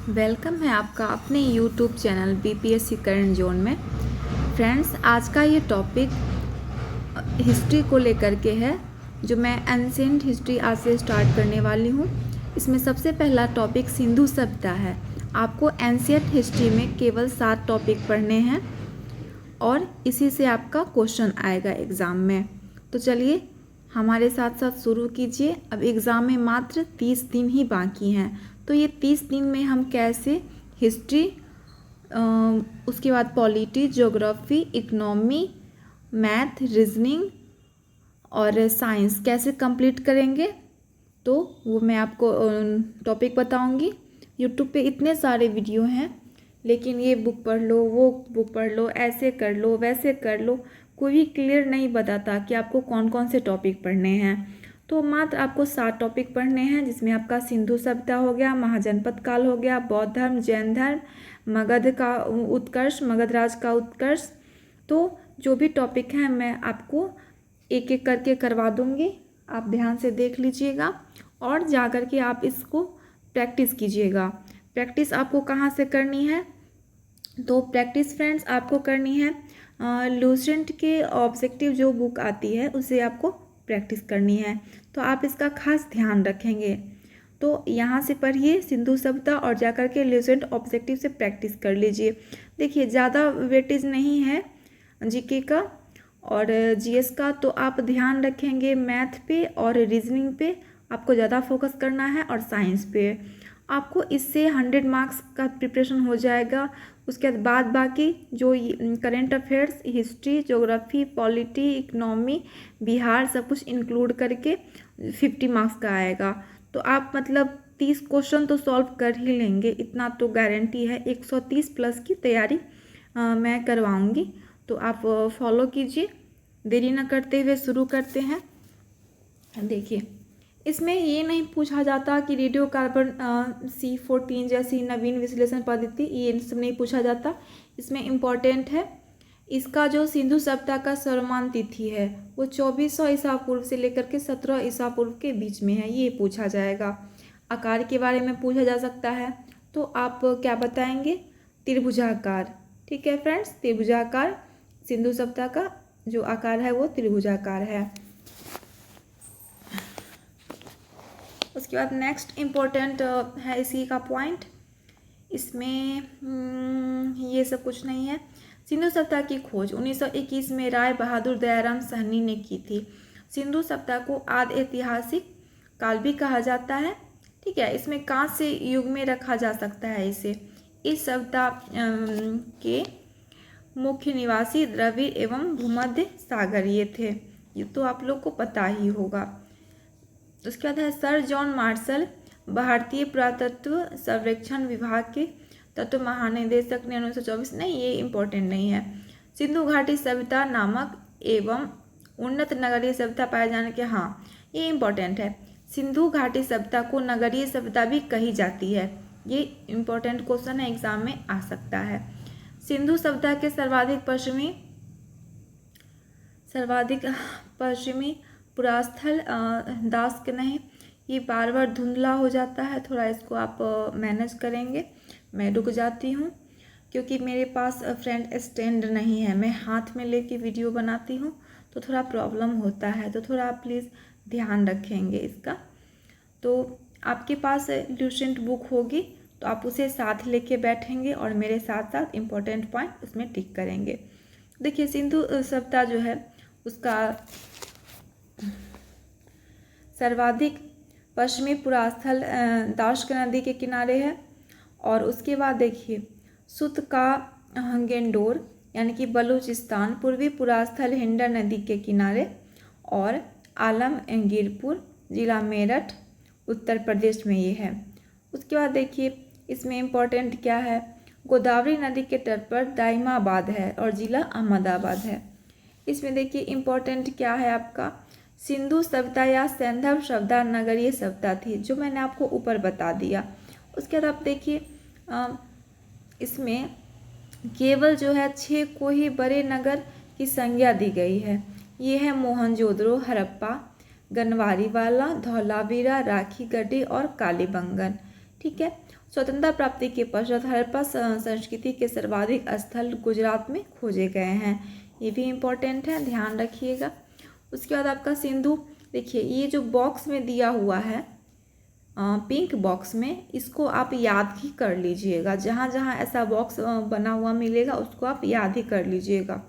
Welcome है आपका अपने YouTube channel BPSC current zone में। फ्रेंड्स, आज का ये टॉपिक हिस्ट्री को लेकर के है, जो मैं एंशिएंट हिस्ट्री आज से स्टार्ट करने वाली हूँ। इसमें सबसे पहला टॉपिक सिंधु सभ्यता है। आपको एंशिएंट हिस्ट्री में केवल 7 टॉपिक पढ़ने हैं और इसी से आपका क्वेश्चन आएगा एग्ज़ाम में। तो चलिए हमारे साथ साथ शुरू कीजिए। अब एग्ज़ाम में मात्र 30 दिन ही बाकी हैं, तो ये 30 दिन में हम कैसे हिस्ट्री, उसके बाद polity, geography, economy, math, reasoning और साइंस कैसे कंप्लीट करेंगे, तो वो मैं आपको टॉपिक बताऊंगी। यूट्यूब पे इतने सारे वीडियो हैं, लेकिन ये बुक पढ़ लो, वो बुक पढ़ लो, ऐसे कर लो, वैसे कर लो, कोई भी क्लियर नहीं बताता कि आपको कौन कौन से टॉपिक पढ़ने हैं। तो मात्र आपको 7 टॉपिक पढ़ने हैं, जिसमें आपका सिंधु सभ्यता हो गया, महाजनपद काल हो गया, बौद्ध धर्म, जैन धर्म, मगध का उत्कर्ष, मगध राज का उत्कर्ष। तो जो भी टॉपिक हैं मैं आपको एक एक करके करवा दूँगी, आप ध्यान से देख लीजिएगा और जा कर के आप इसको प्रैक्टिस कीजिएगा। प्रैक्टिस आपको कहाँ से करनी है? तो प्रैक्टिस फ्रेंड्स आपको करनी है लूसेंट के ऑब्जेक्टिव जो बुक आती है उसे आपको प्रैक्टिस करनी है। तो आप इसका खास ध्यान रखेंगे। तो यहाँ से पढ़िए सिंधु सभ्यता और जाकर के लूसेंट ऑब्जेक्टिव से प्रैक्टिस कर लीजिए। देखिए ज़्यादा वेटेज नहीं है जीके का और जीएस का, तो आप ध्यान रखेंगे मैथ पे और रीजनिंग पे आपको ज़्यादा फोकस करना है और साइंस पे। आपको इससे 100 मार्क्स का प्रिपरेशन हो जाएगा। उसके बाद बाकी जो current affairs, history, geography, polity, economy, Bihar सब कुछ इंक्लूड करके 50 मार्क्स का आएगा। तो आप मतलब 30 क्वेश्चन तो सॉल्व कर ही लेंगे, इतना तो गारंटी है। 130 प्लस की तैयारी मैं करवाऊँगी, तो आप फॉलो कीजिए। देरी न करते हुए शुरू करते हैं। देखिए, इसमें ये नहीं पूछा जाता कि रेडियो कार्बन C14 जैसी नवीन विश्लेषण पद्धति, ये सब नहीं पूछा जाता। इसमें इम्पॉर्टेंट है इसका जो सिंधु सभ्यता का सर्वमान्य तिथि है वो 2400 ईसा पूर्व से लेकर के 17 ईसा पूर्व के बीच में है, ये पूछा जाएगा। आकार के बारे में पूछा जा सकता है, तो आप क्या बताएंगे? त्रिभुजाकार। ठीक है फ्रेंड्स, त्रिभुजाकार सिंधु सभ्यता का जो आकार है वो त्रिभुजाकार है। उसके बाद नेक्स्ट इम्पोर्टेंट है इसी का पॉइंट। इसमें ये सब कुछ नहीं है। सिंधु सभ्यता की खोज 1921 में राय बहादुर दयाराम साहनी ने की थी। सिंधु सभ्यता को आदि ऐतिहासिक काल भी कहा जाता है। ठीक है, इसमें कांस्य युग में रखा जा सकता है इसे। इस सभ्यता के मुख्य निवासी द्रविड़ एवं भूमध्य सागरीय थे, ये तो आप लोग को पता ही होगा। उसके बाद है सर जॉन मार्शल, भारतीय पुरातत्व सर्वेक्षण विभाग के तत्व महानिदेशक ने 1924, नहीं ये इम्पोर्टेंट नहीं है। सिंधु घाटी सभ्यता नामक एवं उन्नत नगरीय सभ्यता पाए जाने के, हाँ ये इम्पोर्टेंट है। सिंधु घाटी सभ्यता को नगरीय सभ्यता भी कही जाती है, ये इम्पोर्टेंट क्वेश्चन है, एग्जाम में आ सकता है। सिंधु सभ्यता के सर्वाधिक पश्चिमी पुरास्थल दास के नहीं, ये बार बार धुंधला हो जाता है, थोड़ा इसको आप मैनेज करेंगे। मैं रुक जाती हूँ क्योंकि मेरे पास फ्रेंड स्टैंड नहीं है, मैं हाथ में लेके वीडियो बनाती हूँ तो थोड़ा प्रॉब्लम होता है, तो थोड़ा आप प्लीज़ ध्यान रखेंगे इसका। तो आपके पास लूसेंट बुक होगी तो आप उसे साथ लेके बैठेंगे और मेरे साथ साथ इम्पोर्टेंट पॉइंट उसमें टिक करेंगे। देखिए सिंधु सभ्यता जो है उसका सर्वाधिक पश्चिमी पुरास्थल दाश्क नदी के किनारे है। और उसके बाद देखिए सुत का गेंडोर यानी कि बलूचिस्तान पूर्वी पुरास्थल हिंडन नदी के किनारे, और आलमगीरपुर जिला मेरठ उत्तर प्रदेश में ये है। उसके बाद देखिए इसमें इम्पोर्टेंट क्या है, गोदावरी नदी के तट पर दाइमाबाद है और जिला अहमदाबाद है। इसमें देखिए इम्पोर्टेंट क्या है आपका, सिंधु सभ्यता या सैंधव सभ्यता नगरीय सभ्यता थी, जो मैंने आपको ऊपर बता दिया। उसके बाद आप देखिए इसमें केवल जो है 6 को ही बड़े नगर की संज्ञा दी गई है। ये है मोहनजोदड़ो, हड़प्पा, गनवारीवाला, धौलावीरा, राखीगढ़ी और कालीबंगन। ठीक है। स्वतंत्रता प्राप्ति के पश्चात हड़प्पा संस्कृति के सर्वाधिक स्थल गुजरात में खोजे गए हैं, ये भी इम्पोर्टेंट है, ध्यान रखिएगा। उसके बाद आपका सिंधु, देखिए ये जो बॉक्स में दिया हुआ है पिंक बॉक्स में, इसको आप याद ही कर लीजिएगा, जहाँ जहाँ ऐसा बॉक्स बना हुआ मिलेगा उसको आप याद ही कर लीजिएगा।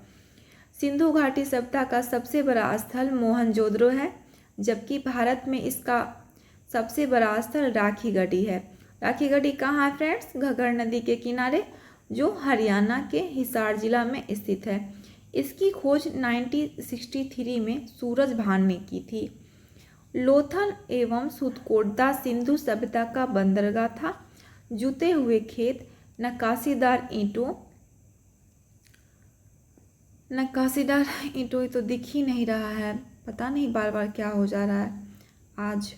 सिंधु घाटी सभ्यता का सबसे बड़ा स्थल मोहनजोदड़ो है, जबकि भारत में इसका सबसे बड़ा स्थल राखीगढ़ी है। राखीगढ़ी कहाँ है फ्रेंड्स? घग्गर नदी के किनारे, जो हरियाणा के हिसार जिला में स्थित है। इसकी खोज 1963 में सूरज भान ने की थी। लोथल एवं सुतकोटदा सिंधु सभ्यता का बंदरगाह था। जुते हुए खेत, नक्काशीदार ईंटों ये तो दिख ही नहीं रहा है, पता नहीं बार बार क्या हो जा रहा है आज।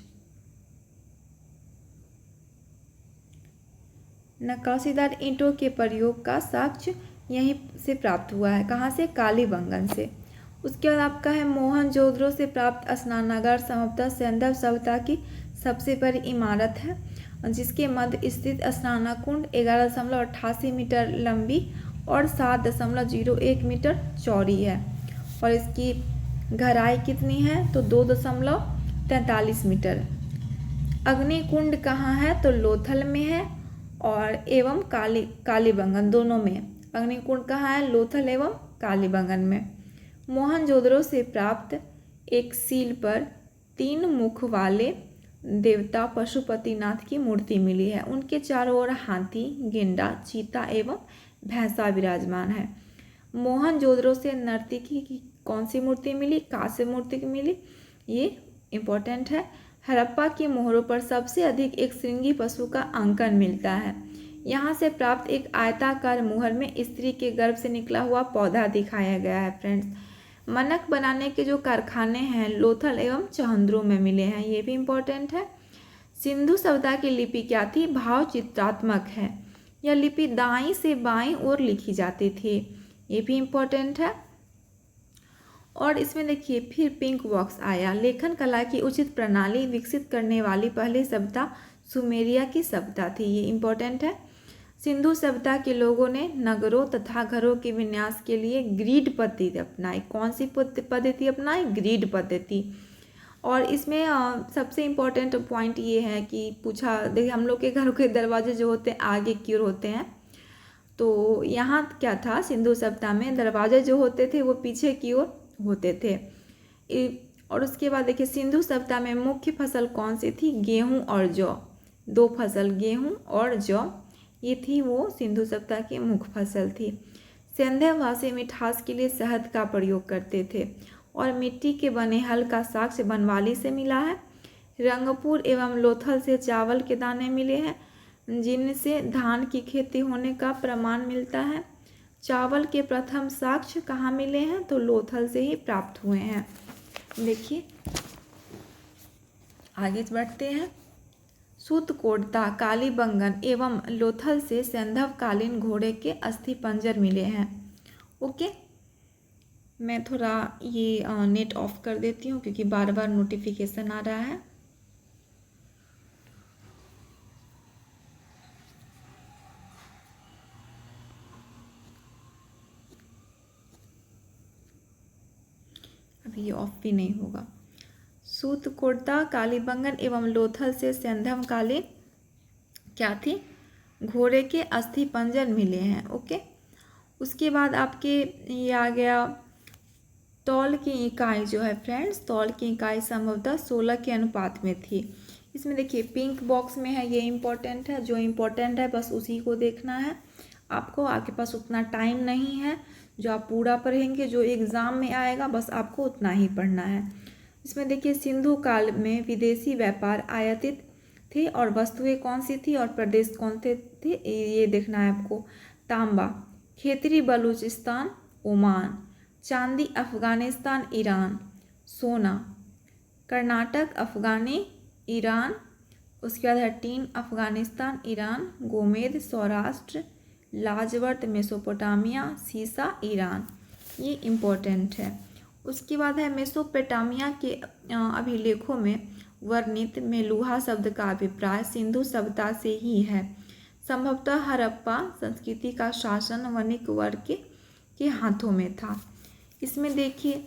नक्काशीदार ईंटों के प्रयोग का साक्ष्य यहीं से प्राप्त हुआ है। कहाँ से? कालीबंगन से। उसके बाद आपका है मोहनजोदड़ो से प्राप्त स्नानागार संभवतः सिंधु सभ्यता की सबसे बड़ी इमारत है, जिसके मध्य स्थित स्नानकुंड 11.88 मीटर लंबी और 7.01 मीटर चौड़ी है, और इसकी गहराई कितनी है? तो 2.43 मीटर। अग्निकुंड कहाँ है? तो लोथल में है और एवं कालीबंगन दोनों में। अग्निकुंड कहाँ है? लोथल एवं कालीबंगन में। मोहनजोदड़ो से प्राप्त एक सील पर 3 मुख वाले देवता पशुपतिनाथ की मूर्ति मिली है। उनके चारों ओर हाथी, गेंडा, चीता एवं भैंसा विराजमान है। मोहनजोदड़ो से नर्तकी की कौन सी मूर्ति मिली? कांस्य मूर्ति मिली, ये इम्पोर्टेंट है। हड़प्पा की मोहरों पर सबसे अधिक एक श्रृंगी पशु का अंकन मिलता है। यहाँ से प्राप्त एक आयताकार मुहर में स्त्री के गर्भ से निकला हुआ पौधा दिखाया गया है फ्रेंड्स। मनक बनाने के जो कारखाने हैं लोथल एवं चहंद्रू में मिले हैं, ये भी इम्पोर्टेंट है। सिंधु सभ्यता की लिपि क्या थी? भाव चित्रात्मक है। यह लिपि दाईं से बाईं ओर लिखी जाती थी, ये भी इम्पोर्टेंट है। और इसमें देखिए फिर पिंक बॉक्स आया। लेखन कला की उचित प्रणाली विकसित करने वाली पहली सभ्यता सुमेरिया की सभ्यता थी, ये इम्पोर्टेंट है। सिंधु सभ्यता के लोगों ने नगरों तथा घरों के विन्यास के लिए ग्रिड पद्धति अपनाई। कौन सी पद्धति अपनाई? ग्रिड पद्धति। और इसमें सबसे इम्पोर्टेंट पॉइंट ये है कि पूछा, देखिए हम लोग के घरों के दरवाजे जो होते हैं आगे की ओर होते हैं, तो यहाँ क्या था? सिंधु सभ्यता में दरवाजे जो होते थे वो पीछे की ओर होते थे। और उसके बाद देखिए सिंधु सभ्यता में मुख्य फसल कौन सी थी? गेहूँ और जौ। 2 फसल, गेहूँ और जौ, ये थी वो सिंधु सभ्यता की मुख्य फसल थी। सिंधु भाषी मिठास के लिए शहद का प्रयोग करते थे, और मिट्टी के बने हल का साक्ष्य बनवाली से मिला है। रंगपुर एवं लोथल से चावल के दाने मिले हैं, जिनसे धान की खेती होने का प्रमाण मिलता है। चावल के प्रथम साक्ष्य कहाँ मिले हैं? तो लोथल से ही प्राप्त हुए हैं। देखिए आगे बढ़ते हैं। सुतकोटदा, कालीबंगन एवं लोथल से सैंधवकालीन घोड़े के अस्थि पंजर मिले हैं। ओके, मैं थोड़ा ये नेट ऑफ कर देती हूँ क्योंकि बार बार नोटिफिकेशन आ रहा है। अभी ये ऑफ भी नहीं होगा। सुतकोटदा, कालीबंगन एवं लोथल से सैंधवकालीन क्या थी? घोड़े के अस्थि पंजर मिले हैं। ओके, उसके बाद आपके ये आ गया तौल की इकाई जो है फ्रेंड्स, तौल की इकाई संभवतः 16 के अनुपात में थी। इसमें देखिए पिंक बॉक्स में है, ये इम्पोर्टेंट है, जो इम्पोर्टेंट है बस उसी को देखना है आपको। आपके पास उतना टाइम नहीं है जो आप पूरा पढ़ेंगे, जो एग्ज़ाम में आएगा बस आपको उतना ही पढ़ना है। इसमें देखिए सिंधु काल में विदेशी व्यापार आयातित थे, और वस्तुएं कौन सी थी और प्रदेश कौन से थे ये देखना है आपको। तांबा खेतरी बलूचिस्तान ओमान, चांदी अफ़गानिस्तान ईरान, सोना कर्नाटक अफ़गानी ईरान, उसके बाद है टीन अफ़गानिस्तान ईरान, गोमेद सौराष्ट्र, लाजवर्त मेसोपोटामिया, सीसा ईरान, ये इम्पोर्टेंट है। उसके बाद है मेसोपोटामिया के अभिलेखों में वर्णित मेलुहा शब्द का अभिप्राय सिंधु सभ्यता से ही है। संभवतः हड़प्पा संस्कृति का शासन वणिक वर्ग के हाथों में था। इसमें देखिए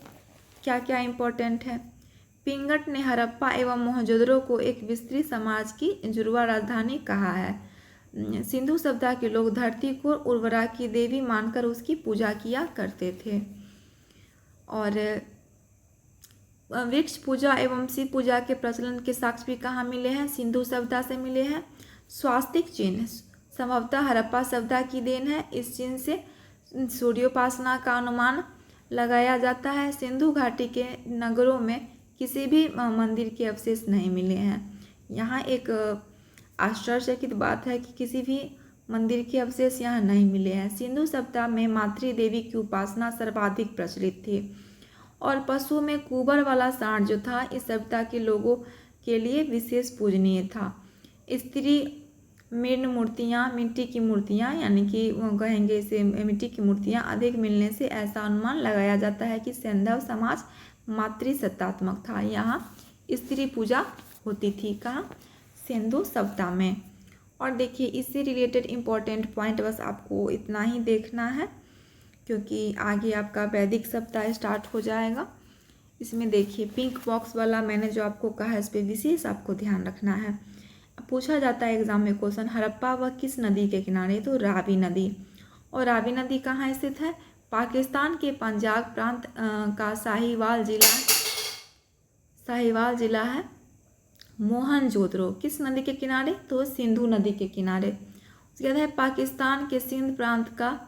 क्या क्या इम्पोर्टेंट है। पिंगट ने हड़प्पा एवं मोहनजोदड़ो को एक विस्तृत समाज की जुड़वा राजधानी कहा है। सिंधु सभ्यता के लोग धरती को उर्वरा की देवी मानकर उसकी पूजा किया करते थे। और वृक्ष पूजा एवं शिव पूजा के प्रचलन के साक्ष्य भी कहाँ मिले हैं? सिंधु सभ्यता से मिले हैं। स्वास्तिक चिन्ह संभवतः हड़प्पा सभ्यता की देन है। इस चिन्ह से सूर्योपासना का अनुमान लगाया जाता है। सिंधु घाटी के नगरों में किसी भी मंदिर के अवशेष नहीं मिले हैं। यहाँ एक आश्चर्यचकित बात है कि किसी भी मंदिर के अवशेष यहाँ नहीं मिले हैं। सिंधु सभ्यता में मातृ देवी की उपासना सर्वाधिक प्रचलित थी और पशु में कुबर वाला सांड जो था इस सभ्यता के लोगों के लिए विशेष पूजनीय था। स्त्री मृण मूर्तियाँ, मिट्टी की मूर्तियाँ, यानी कि कहेंगे इसे मिट्टी की मूर्तियाँ अधिक मिलने से ऐसा अनुमान लगाया जाता है कि सैंधव समाज मातृसत्तात्मक था। यहाँ स्त्री पूजा होती थी। कहाँ? सिंधु सभ्यता में। और देखिए इससे रिलेटेड इम्पोर्टेंट पॉइंट बस आपको इतना ही देखना है क्योंकि आगे आपका वैदिक सप्ताह स्टार्ट हो जाएगा। इसमें देखिए पिंक बॉक्स वाला मैंने जो आपको कहा है इस पर विशेष आपको ध्यान रखना है। पूछा जाता है एग्जाम में क्वेश्चन, हड़प्पा वह किस नदी के किनारे? तो रावी नदी। और रावी नदी कहाँ स्थित है? पाकिस्तान के पंजाब प्रांत का साहिवाल जिला है। मोहनजोदड़ो किस नदी के किनारे? तो सिंधु नदी के किनारे। उसके बाद है पाकिस्तान के सिंध प्रांत का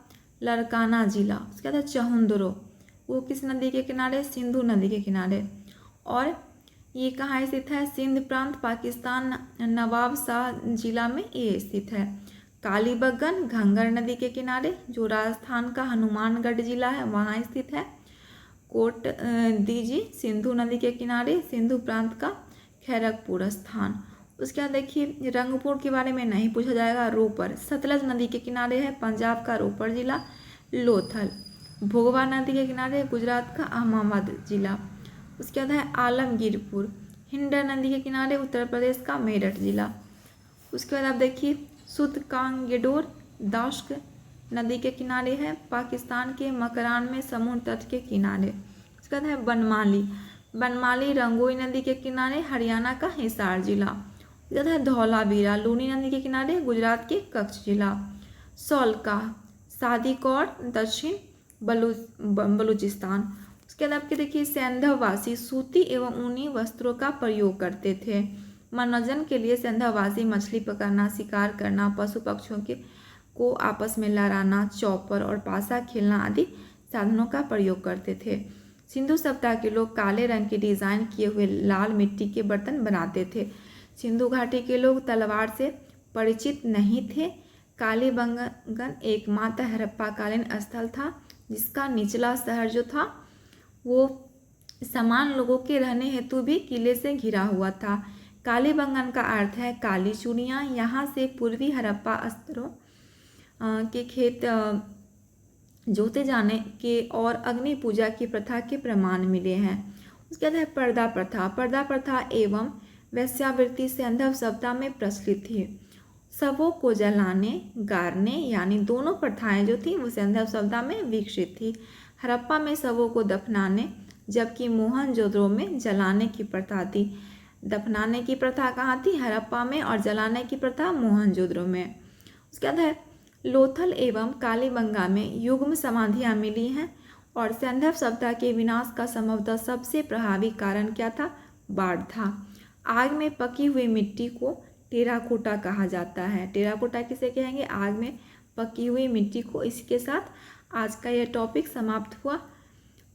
लड़काना जिला। उसके बाद है चहुंदरो, वो किस नदी के किनारे? सिंधु नदी के किनारे। और ये कहाँ स्थित है? सिंध प्रांत पाकिस्तान नवाब शाह जिला में ये स्थित है। कालीबंगन घंगर नदी के किनारे जो राजस्थान का हनुमानगढ़ जिला है वहाँ स्थित है। कोट दीजी सिंधु नदी के किनारे सिंधु प्रांत का खैरगपुर स्थान। उसके बाद देखिए रंगपुर के बारे में नहीं पूछा जाएगा। रोपर सतलज नदी के किनारे है पंजाब का रोपर जिला। लोथल भोगवा नदी के किनारे गुजरात का अहमदाबाद जिला। उसके बाद है आलमगीरपुर हिंडर नदी के किनारे उत्तर प्रदेश का मेरठ जिला। उसके बाद आप देखिए सुतकांगेडोर दाश्क नदी के किनारे है पाकिस्तान के मकरान में समुद्र तट के किनारे। उसके बाद है बनमाली रंगोई नदी के किनारे हरियाणा का हिसार जिला। उसके बाद है धौलावीरा लूनी नदी के किनारे गुजरात के कच्छ जिला। सौलका सादीकौर दक्षिण बलूचिस्तान। उसके बाद आपके देखिए सैंधववासी सूती एवं ऊनी वस्त्रों का प्रयोग करते थे। मनोरंजन के लिए सैंधववासी मछली पकड़ना, शिकार करना, पशु पक्षियों को आपस में लड़ाना, चौपर और पासा खेलना आदि साधनों का प्रयोग करते थे। सिंधु सभ्यता के लोग काले रंग के डिज़ाइन किए हुए लाल मिट्टी के बर्तन बनाते थे। सिंधु घाटी के लोग तलवार से परिचित नहीं थे। कालीबंगन एकमात्र हड़प्पाकालीन स्थल था जिसका निचला शहर जो था वो समान लोगों के रहने हेतु भी किले से घिरा हुआ था। कालीबंगन का अर्थ है काली चूड़ियाँ। यहाँ से पूर्वी हड़प्पा स्तरों के खेत जोते जाने के और अग्नि पूजा की प्रथा के प्रमाण मिले हैं। उसके बाद है पर्दा प्रथा एवं वेश्यावृत्ति सैंधव सभ्यता में प्रचलित थी। शवों को जलाने गाड़ने यानी दोनों प्रथाएं जो थी वो सैंधव सभ्यता में विकसित थी। हड़प्पा में शवों को दफनाने जबकि मोहनजोदड़ो में जलाने की प्रथा थी। दफनाने की प्रथा कहाँ थी? हड़प्पा में, और जलाने की प्रथा मोहनजोदड़ो में। उसके बाद है लोथल एवं कालीबंगा में युग्म समाधियाँ मिली हैं। और सैंधव सभ्यता के विनाश का संभवतः सबसे प्रभावी कारण क्या था? बाढ़ था। आग में पकी हुई मिट्टी को टेराकोटा कहा जाता है। टेराकोटा किसे कहेंगे? आग में पकी हुई मिट्टी को। इसके साथ आज का यह टॉपिक समाप्त हुआ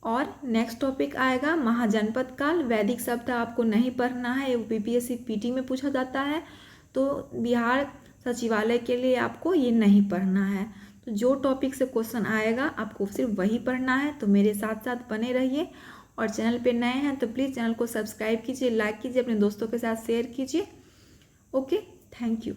और नेक्स्ट टॉपिक आएगा महाजनपद काल। वैदिक सभ्यता आपको नहीं पढ़ना है, बीपीएससी पीटी में पूछा जाता है, तो बिहार सचिवालय के लिए आपको ये नहीं पढ़ना है। तो जो टॉपिक से क्वेश्चन आएगा आपको सिर्फ वही पढ़ना है। तो मेरे साथ साथ बने रहिए और चैनल पे नए हैं तो प्लीज़ चैनल को सब्सक्राइब कीजिए, लाइक कीजिए, अपने दोस्तों के साथ शेयर कीजिए। Okay, thank you.